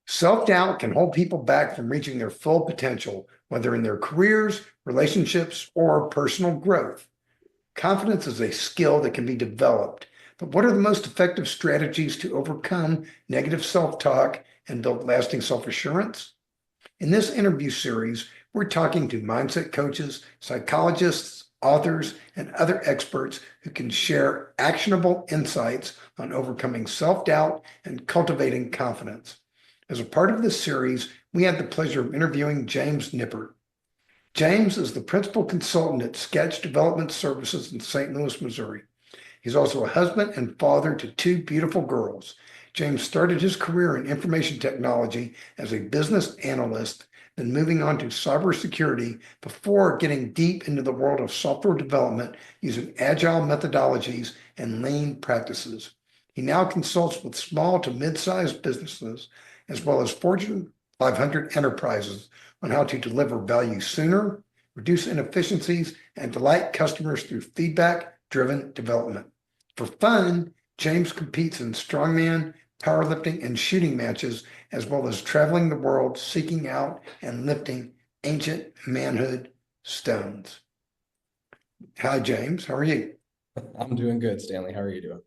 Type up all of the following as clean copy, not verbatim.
Self-doubt can hold people back from reaching their full potential, whether in their careers, relationships, or personal growth. Confidence is a skill that can be developed, but what are the most effective strategies to overcome negative self-talk and build lasting self-assurance? In this interview series, we're talking to mindset coaches, psychologists, authors, and other experts who can share actionable insights on overcoming self-doubt and cultivating confidence. As a part of this series, we had the pleasure of interviewing James Nippert. James is the principal consultant at Sketch Development Services in St. Louis, Missouri. He's also a husband and father to two beautiful girls. James started his career in information technology as a business analyst, then moving on to cybersecurity before getting deep into the world of software development using Agile methodologies and lean practices. He now consults with small to mid-sized businesses as well as Fortune 500 enterprises on how to deliver value sooner, reduce inefficiencies, and delight customers through feedback-driven development. For fun, James competes in Strongman, powerlifting, and shooting matches, as well as traveling the world seeking out and lifting ancient manhood stones. Hi, James. How are you? I'm doing good, Stanley. How are you doing?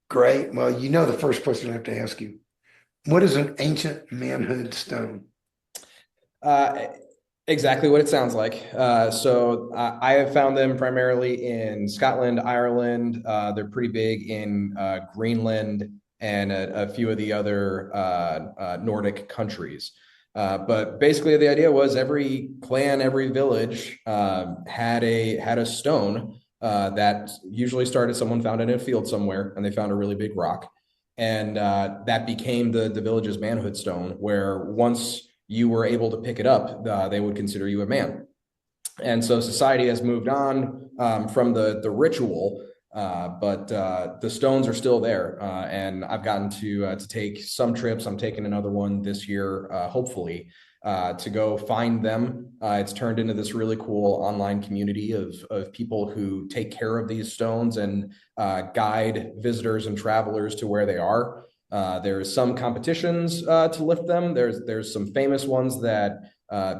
Great. Well, you know the first question I have to ask you. What is an ancient manhood stone? Uh, exactly what it sounds like. I have found them primarily in Scotland, Ireland. They're pretty big in Greenland and a few of the other Nordic countries. But basically, the idea was every clan, every village had a stone that usually started. Someone found it in a field somewhere, and they found a really big rock, and that became the village's manhood stone. Where once you were able to pick it up, they would consider you a man. And so society has moved on from the ritual, but the stones are still there. And I've gotten to take some trips. I'm taking another one this year, hopefully, to go find them. It's turned into this really cool online community of people who take care of these stones and guide visitors and travelers to where they are. There's some competitions to lift them. There's some famous ones that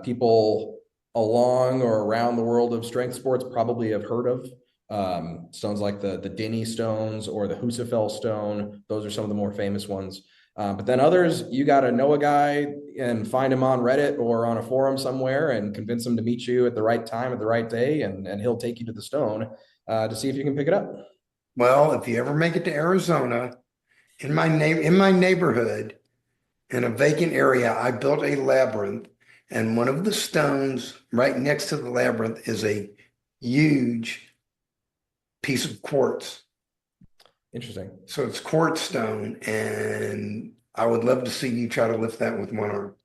people along or around the world of strength sports probably have heard of. Stones like the Denny stones or the Husafell stone. Those are some of the more famous ones. But then others, you got to know a guy and find him on Reddit or on a forum somewhere and convince him to meet you at the right time, at the right day, and he'll take you to the stone to see if you can pick it up. Well, if you ever make it to Arizona, in my neighborhood, in a vacant area, I built a labyrinth, and one of the stones right next to the labyrinth is a huge piece of quartz. Interesting. So it's quartz stone, and I would love to see you try to lift that with one arm.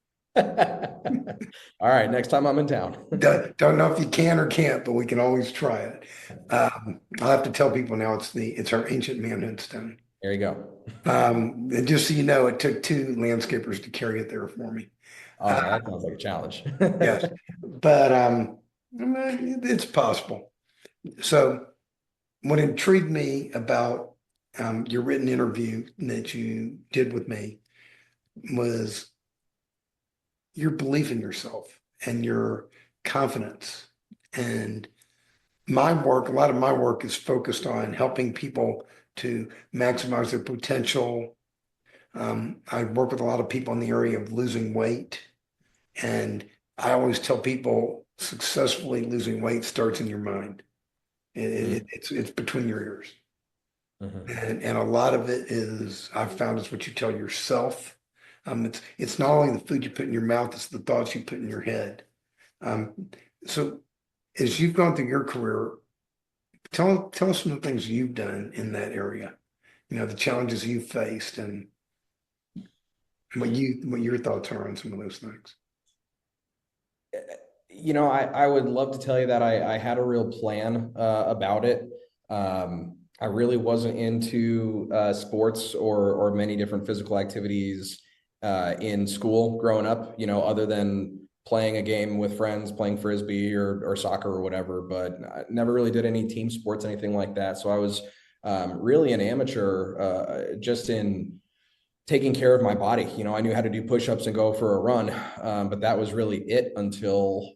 All right, next time I'm in town. Don't know if you can or can't, but we can always try it. I'll have to tell people now it's our ancient manhood stone. There you go. And just so you know, it took two landscapers to carry it there for me. Oh, Uh, that sounds like a challenge. yes, but it's possible. So, what intrigued me about your written interview that you did with me was your belief in yourself and your confidence. And a lot of my work is focused on helping people to maximize their potential. I work with a lot of people in the area of losing weight. And I always tell people successfully losing weight starts in your mind. It's between your ears. Mhm. And a lot of it is I've found is what you tell yourself. It's not only the food you put in your mouth, it's the thoughts you put in your head. Um, so as you've gone through your career, tell us some of the things you've done in that area. You know, the challenges you've faced and what your thoughts are on some of those things. I would love to tell you that I had a real plan about it. I really wasn't into sports or many different physical activities in school growing up, other than playing a game with friends, playing frisbee or soccer or whatever, but I never really did any team sports, anything like that. So I was really an amateur just in taking care of my body. I knew how to do push-ups and go for a run, but that was really it until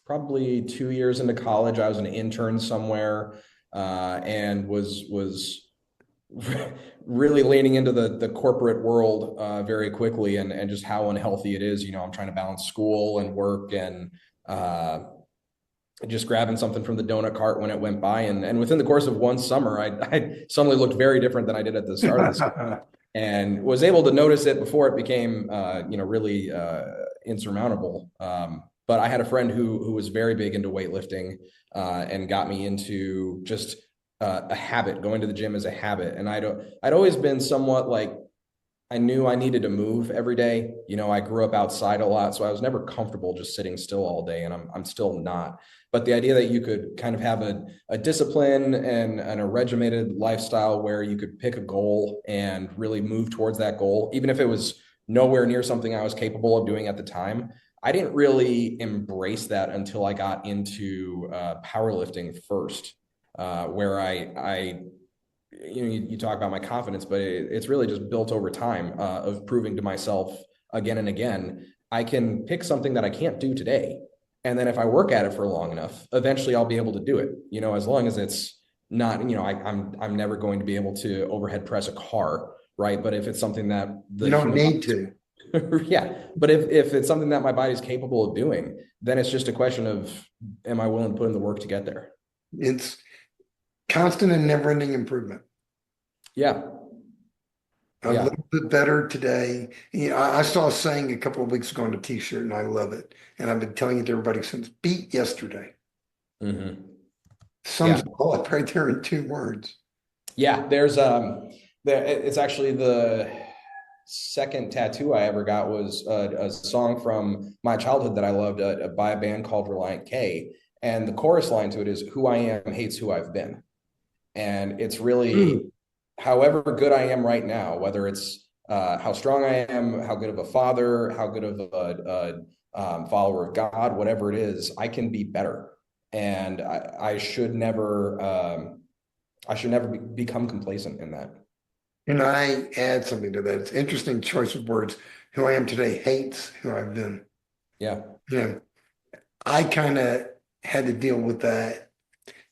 probably 2 years into college. I was an intern somewhere, and was really leaning into the corporate world very quickly, and just how unhealthy it is. I'm trying to balance school and work, and just grabbing something from the donut cart when it went by. And within the course of one summer, I suddenly looked very different than I did at the start of the summer, and was able to notice it before it became, really insurmountable. But I had a friend who was very big into weightlifting, and got me into just a habit, going to the gym as a habit. And I'd always been somewhat like, I knew I needed to move every day. I grew up outside a lot, so I was never comfortable just sitting still all day, and I'm still not. But the idea that you could kind of have a discipline and a regimented lifestyle where you could pick a goal and really move towards that goal, even if it was nowhere near something I was capable of doing at the time. I didn't really embrace that until I got into powerlifting first, where I you talk about my confidence, but it's really just built over time, of proving to myself again and again, I can pick something that I can't do today. And then if I work at it for long enough, eventually I'll be able to do it, as long as it's not, I'm never going to be able to overhead press a car, right? But if it's something that You don't need to. yeah. But if it's something that my body's capable of doing, then it's just a question of, am I willing to put in the work to get there? It's constant and never-ending improvement. Yeah. A Yeah. little bit better today. I saw a saying a couple of weeks ago on a t-shirt, and I love it. And I've been telling it to everybody since: beat yesterday. Mm-hmm. Sums it all up right there in 2 words. Yeah. It's actually the second tattoo I ever got was a song from my childhood that I loved, by a band called Reliant K. And the chorus line to it is, "Who I am hates who I've been." And it's really, however good I am right now, whether it's how strong I am, how good of a father, how good of a follower of God, whatever it is, I can be better. And I should never become complacent in that. And I add something to that. It's interesting choice of words. Who I am today hates who I've been. Yeah. I kind of had to deal with that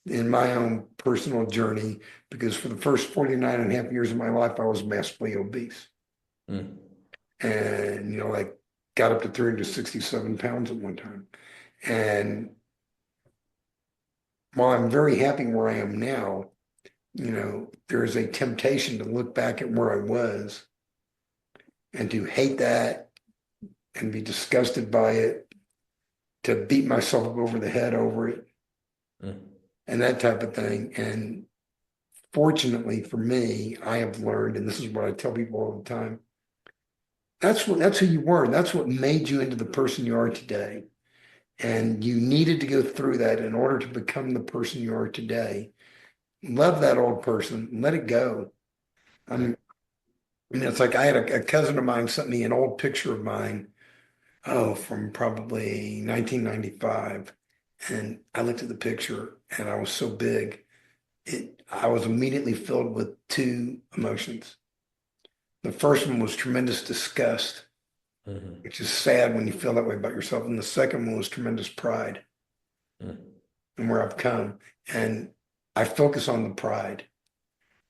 in my own personal journey, because for the first 49 and a half years of my life, I was massively obese. Mm. And, like got up to 367 pounds at one time. And while I'm very happy where I am now, there is a temptation to look back at where I was and to hate that and be disgusted by it, to beat myself over the head over it, and that type of thing. And fortunately for me, I have learned, and this is what I tell people all the time, that's who you were. That's what made you into the person you are today. And you needed to go through that in order to become the person you are today. Love that old person, let it go. It's like I had a cousin of mine sent me an old picture of mine, from probably 1995. And I looked at the picture and I was so big. I was immediately filled with two emotions. The first one was tremendous disgust, which is sad when you feel that way about yourself. And the second one was tremendous pride in where I've come. And I focus on the pride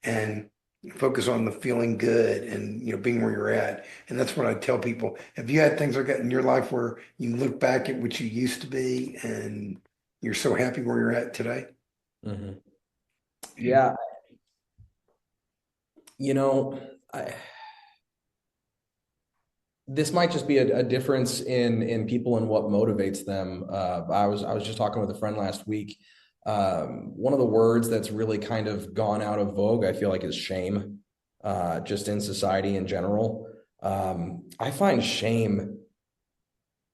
and focus on the feeling good and being where you're at. And that's what I tell people. Have you had things like that in your life where you look back at what you used to be and you're so happy where you're at today? Mm-hmm. Yeah. This might just be a difference in people and what motivates them. I was just talking with a friend last week. One of the words that's really kind of gone out of vogue, I feel like, is shame, just in society in general. I find shame,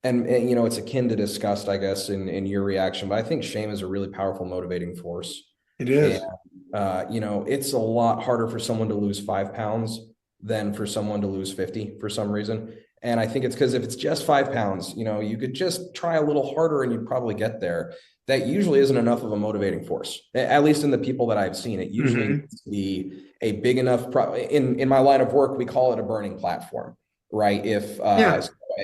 and it's akin to disgust, I guess, in your reaction, but I think shame is a really powerful motivating force. It is. And, it's a lot harder for someone to lose 5 pounds than for someone to lose 50 for some reason. And I think it's because if it's just 5 pounds, you could just try a little harder and you'd probably get there. That usually isn't enough of a motivating force, at least in the people that I've seen. It usually needs to be a big enough in my line of work, we call it a burning platform, right? If Yeah.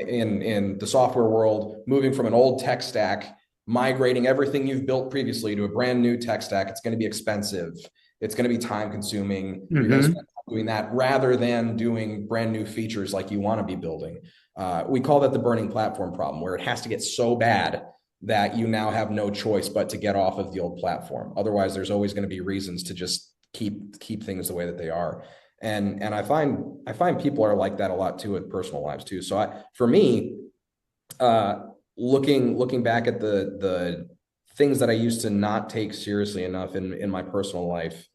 in the software world, moving from an old tech stack, migrating everything you've built previously to a brand new tech stack, it's going to be expensive. It's going to be time consuming. You're going to spend time doing that rather than doing brand new features like you want to be building. We call that the burning platform problem, where it has to get so bad that you now have no choice but to get off of the old platform. Otherwise, there's always going to be reasons to just keep things the way that they are. And I find people are like that a lot too with personal lives too. So for me, looking back at the things that I used to not take seriously enough in my personal life,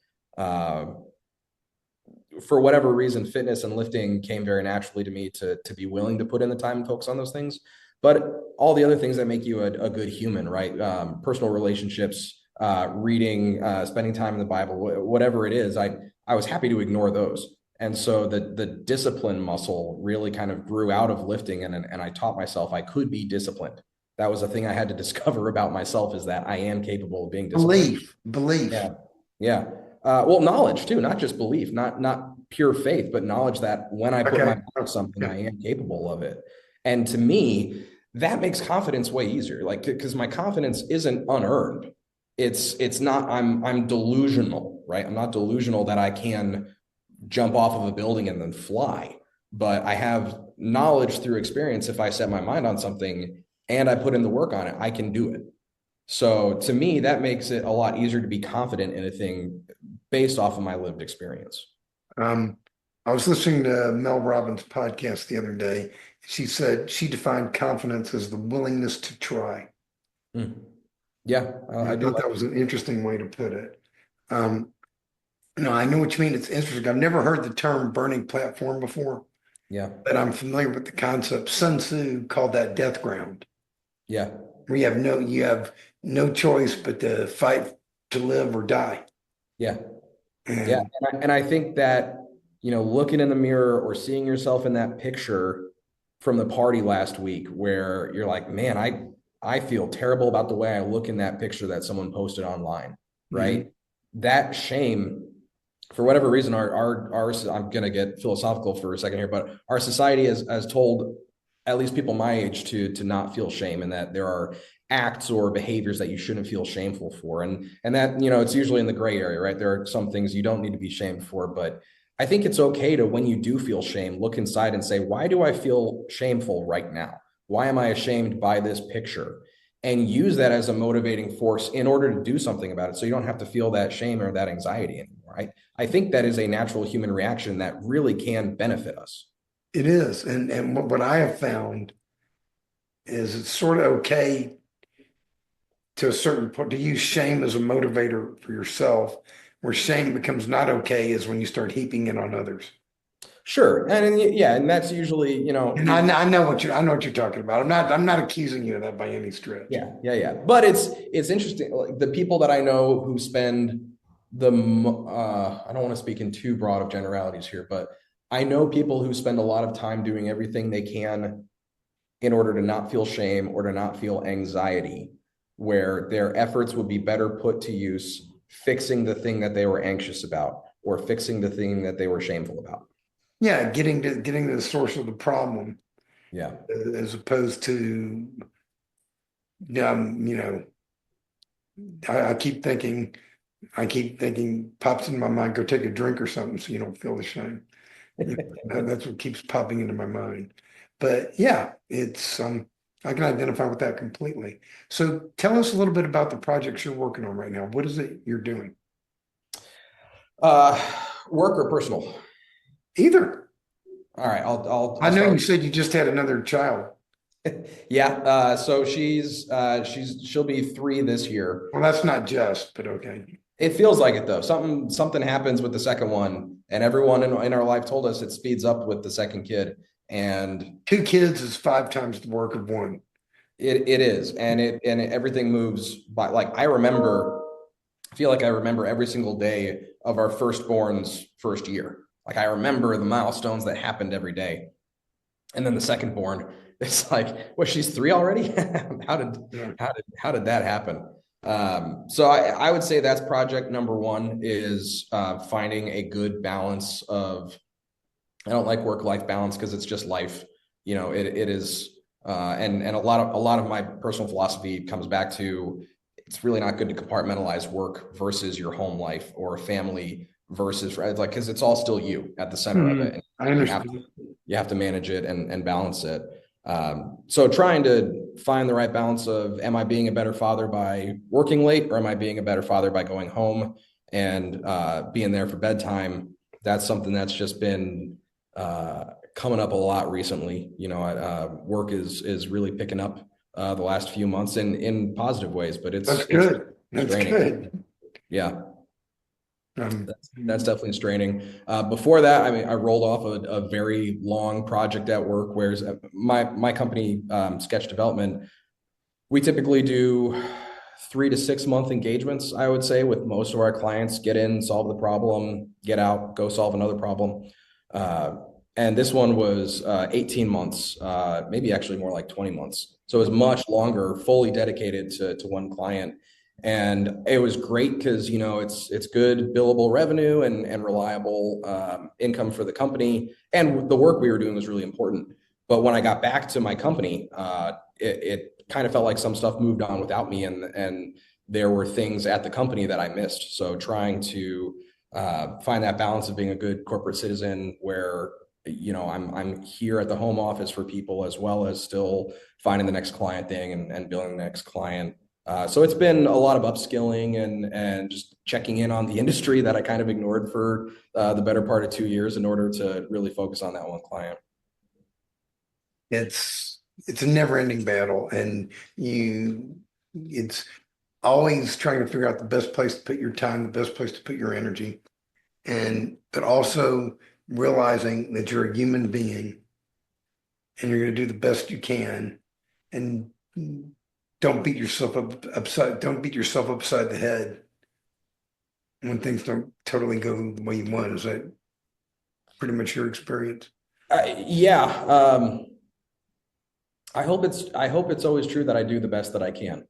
for whatever reason, fitness and lifting came very naturally to me to be willing to put in the time and focus on those things. But all the other things that make you a good human, right? Personal relationships, reading, spending time in the Bible, whatever it is, I was happy to ignore those. And so the discipline muscle really kind of grew out of lifting, and I taught myself I could be disciplined. That was a thing I had to discover about myself, is that I am capable of being disciplined. Belief. Yeah. Yeah. Well, knowledge too, not just belief, not pure faith, but knowledge that when I put my mind to something, I am capable of it. And to me, that makes confidence way easier. Like, because my confidence isn't unearned. It's not, I'm delusional, right? I'm not delusional that I can jump off of a building and then fly, but I have knowledge through experience. If I set my mind on something and I put in the work on it, I can do it. So to me, that makes it a lot easier to be confident in a thing based off of my lived experience. I was listening to Mel Robbins' podcast the other day. She said she defined confidence as the willingness to try. Mm. Yeah, I thought that was an interesting way to put it. I know what you mean. It's interesting. I've never heard the term burning platform before. Yeah. But I'm familiar with the concept. Sun Tzu called that death ground. Yeah. Where you have no choice but to fight to live or die. Yeah. Yeah. And I think that, looking in the mirror or seeing yourself in that picture from the party last week, where you're like, man, I feel terrible about the way I look in that picture that someone posted online, right? That shame, for whatever reason, our I'm going to get philosophical for a second here, but our society has told at least people my age to not feel shame, and that there are acts or behaviors that you shouldn't feel shameful for. And that, it's usually in the gray area, right? There are some things you don't need to be shamed for, but I think it's okay to, when you do feel shame, look inside and say, why do I feel shameful right now? Why am I ashamed by this picture? And use that as a motivating force in order to do something about it, so you don't have to feel that shame or that anxiety anymore, right? I think that is a natural human reaction that really can benefit us. It is. And what I have found is it's sort of okay to a certain point to use shame as a motivator for yourself. Where shame becomes not okay is when you start heaping it on others. Sure. And that's usually, And I know what you're talking about. I'm not accusing you of that by any stretch. Yeah. But it's interesting. Like, the people that I know who spend I don't want to speak in too broad of generalities here, but I know people who spend a lot of time doing everything they can in order to not feel shame or to not feel anxiety, where their efforts would be better put to use fixing the thing that they were anxious about, or fixing the thing that they were shameful about. Yeah, getting to the source of the problem. Yeah. As opposed to, I keep thinking, pops in my mind, go take a drink or something so you don't feel the shame. That's what keeps popping into my mind. But yeah, it's I can identify with that completely. So tell us a little bit about the projects you're working on right now. What is it you're doing? Work or personal? Either. All right. I know you said you just had another child. Yeah. So she'll be 3 this year. Well, that's not just, but okay. It feels like it though. Something happens with the second one, and everyone in our life told us it speeds up with the second kid. And 2 kids is 5 times the work of 1. It is, and everything moves by. Like, I feel like I remember every single day of our firstborn's first year. Like, I remember the milestones that happened every day. And then the second born, it's like, well, she's 3 already? How did that happen? So I would say that's project number one is finding a good balance of, I don't like work-life balance because it's just life. It is, and a lot of my personal philosophy comes back to it's really not good to compartmentalize work versus your home life or family versus like because it's all still you at the center of it, and I you have to understand. you have to manage it and balance it. So trying to find the right balance of am I being a better father by working late or am I being a better father by going home and being there for bedtime? That's something that's just been coming up a lot recently. Work is really picking up the last few months in positive ways, but That's it's good. That's straining. good. Yeah, Um, that's definitely straining. Before that, I mean, I rolled off a very long project at work, whereas my company, Sketch Development, we typically do 3 to 6 month engagements, I would say, with most of our clients. Get in, solve the problem, get out, go solve another problem. Uh, and this one was 18 months, maybe actually more like 20 months. So it was much longer, fully dedicated to one client. And it was great because it's good billable revenue and reliable income for the company. And the work we were doing was really important. But when I got back to my company, it kind of felt like some stuff moved on without me, and there were things at the company that I missed. So trying to find that balance of being a good corporate citizen, where I'm here at the home office for people as well as still finding the next client thing and building the next client. So it's been a lot of upskilling and just checking in on the industry that I kind of ignored for the better part of 2 years in order to really focus on that one client. it's a never-ending battle, and it's always trying to figure out the best place to put your time, the best place to put your energy, and but also realizing that you're a human being and you're going to do the best you can, and don't beat yourself upside the head when things don't totally go the way you want. Is that pretty much your experience? Yeah. I hope it's always true that I do the best that I can.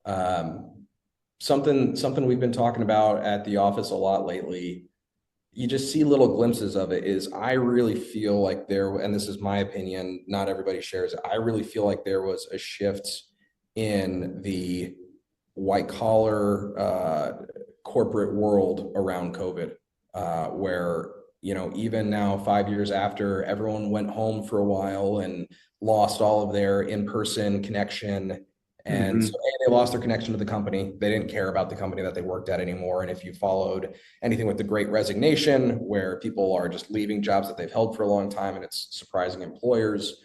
Um, something we've been talking about at the office a lot lately. You just see little glimpses of it. Is I really feel like there, and this is my opinion, not everybody shares it. I really feel like there was a shift in the white collar corporate world around COVID, where even now 5 years after everyone went home for a while and lost all of their in-person connection. And so Hmm. they lost their connection to the company. They didn't care about the company that they worked at anymore. And if you followed anything with the Great Resignation, where people are just leaving jobs that they've held for a long time and it's surprising employers,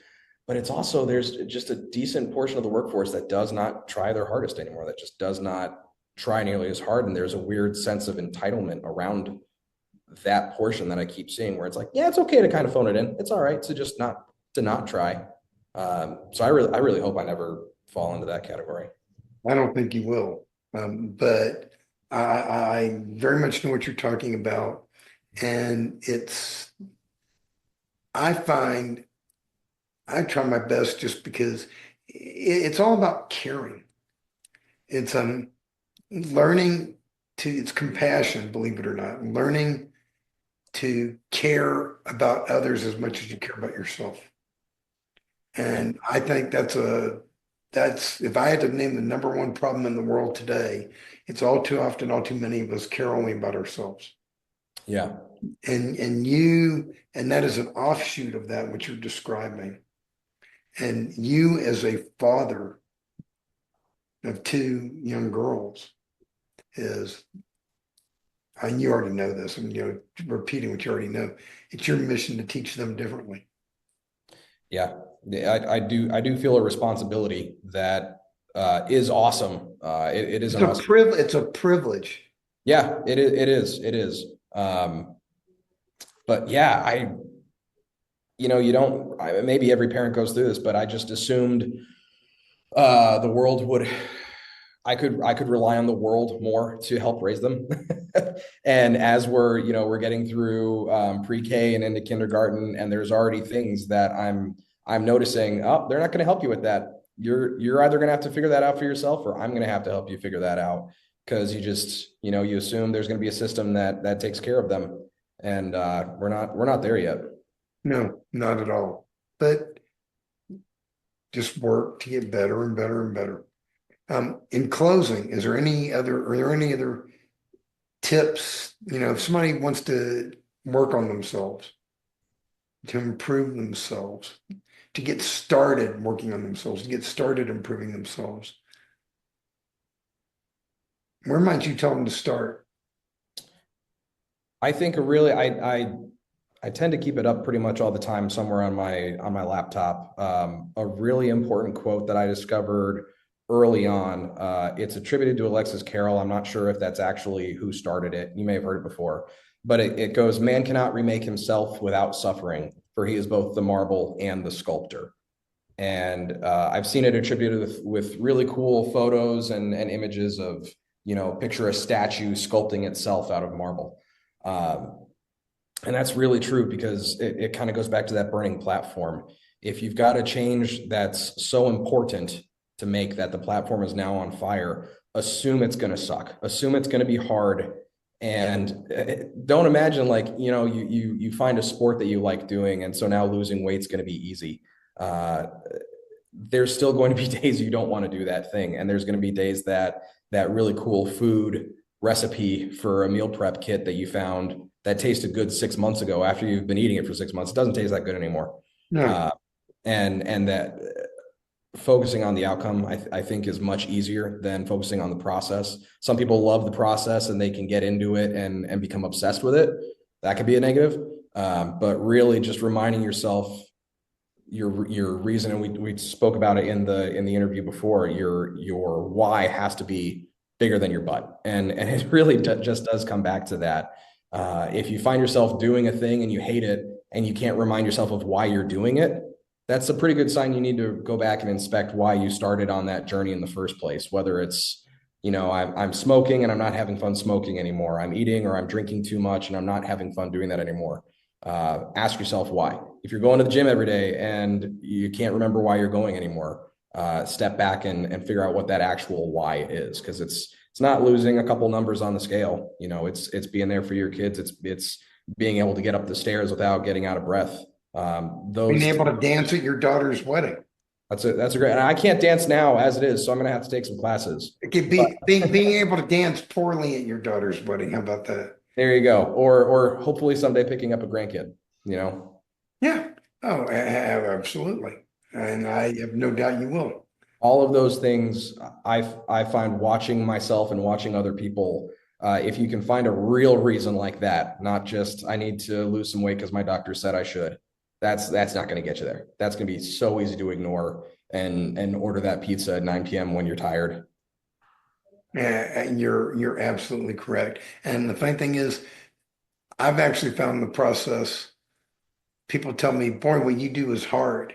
but it's also there's just a decent portion of the workforce that does not try their hardest anymore, that just does not try nearly as hard. And there's a weird sense of entitlement around that portion that I keep seeing where it's like, yeah, it's okay to kind of phone it in. It's all right to not try. So I really hope I never fall into that category. I don't think you will, but I very much know what you're talking about, and I find I try my best just because it's all about caring. It's learning it's compassion, believe it or not, learning to care about others as much as you care about yourself. And I think that's if I had to name the number one problem in the world today, it's all too often, all too many of us care only about ourselves. Yeah. And that is an offshoot of that, what you're describing. And you as a father of two young girls is, and you already know this, and repeating what you already know, it's your mission to teach them differently. Yeah. I do feel a responsibility that is awesome. It is It's an a awesome. privilege. It's a privilege. Yeah, it is. It is. It is. But yeah, you don't, maybe every parent goes through this, but I just assumed the world would, I could rely on the world more to help raise them. And as we're getting through pre-K and into kindergarten, and there's already things that I'm noticing, oh, they're not going to help you with that. you're either going to have to figure that out for yourself, or I'm going to have to help you figure that out, because you assume there's going to be a system that takes care of them, and we're not there yet. No, not at all. But just work to get better and better and better. In closing, are there any other tips, if somebody wants to work on themselves, to improve themselves, to get started working on themselves, to get started improving themselves, where might you tell them to start? I think I tend to keep it up pretty much all the time somewhere on my laptop. A really important quote that I discovered early on. It's attributed to Alexis Carrel. I'm not sure if that's actually who started it. You may have heard it before, but it goes, "Man cannot remake himself without suffering, for he is both the marble and the sculptor." And I've seen it attributed with really cool photos and images of, picture a statue sculpting itself out of marble. And that's really true, because it kind of goes back to that burning platform. If you've got a change that's so important to make that the platform is now on fire, assume it's going to suck. Assume it's going to be hard. And don't imagine you find a sport that you like doing, and so now losing weight's going to be easy. There's still going to be days you don't want to do that thing, and there's going to be days that really cool food recipe for a meal prep kit that you found that tasted good 6 months ago, after you've been eating it for 6 months, it doesn't taste that good anymore. No. And that focusing on the outcome, I think, is much easier than focusing on the process. Some people love the process and they can get into it and become obsessed with it. That could be a negative. But really just reminding yourself your reason, and we spoke about it in the interview before, your why has to be bigger than your butt. And it really just does come back to that. If you find yourself doing a thing and you hate it and you can't remind yourself of why you're doing it, that's a pretty good sign you need to go back and inspect why you started on that journey in the first place. Whether it's, I'm smoking and I'm not having fun smoking anymore. I'm eating or I'm drinking too much and I'm not having fun doing that anymore. Ask yourself why. If you're going to the gym every day and you can't remember why you're going anymore, step back and figure out what that actual why is, because it's not losing a couple numbers on the scale. It's being there for your kids. It's being able to get up the stairs without getting out of breath. Being able to dance at your daughter's wedding. That's a great. And I can't dance now as it is, so I'm going to have to take some classes. It could be being able to dance poorly at your daughter's wedding. How about that? There you go. Or hopefully someday picking up a grandkid. Yeah. Oh, absolutely. And I have no doubt you will. All of those things, I find, watching myself and watching other people, if you can find a real reason like that, not just I need to lose some weight because my doctor said I should, that's not going to get you there. That's going to be so easy to ignore and order that pizza at 9 p.m. when you're tired. Yeah, you're absolutely correct. And the funny thing is, I've actually found the process. People tell me, "Boy, what you do is hard."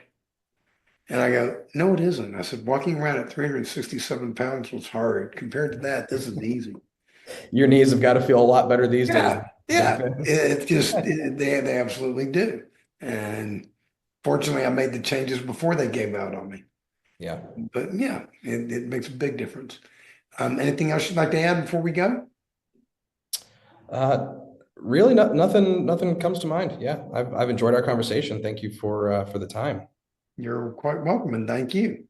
And I go, "No, it isn't." I said, "Walking around at 367 pounds was hard. Compared to that, this is easy." Your knees have got to feel a lot better these days. Yeah. They absolutely do. And fortunately, I made the changes before they gave out on me. Yeah. But yeah, it makes a big difference. Anything else you'd like to add before we go? Really, nothing comes to mind. Yeah, I've enjoyed our conversation. Thank you for the time. You're quite welcome, and thank you.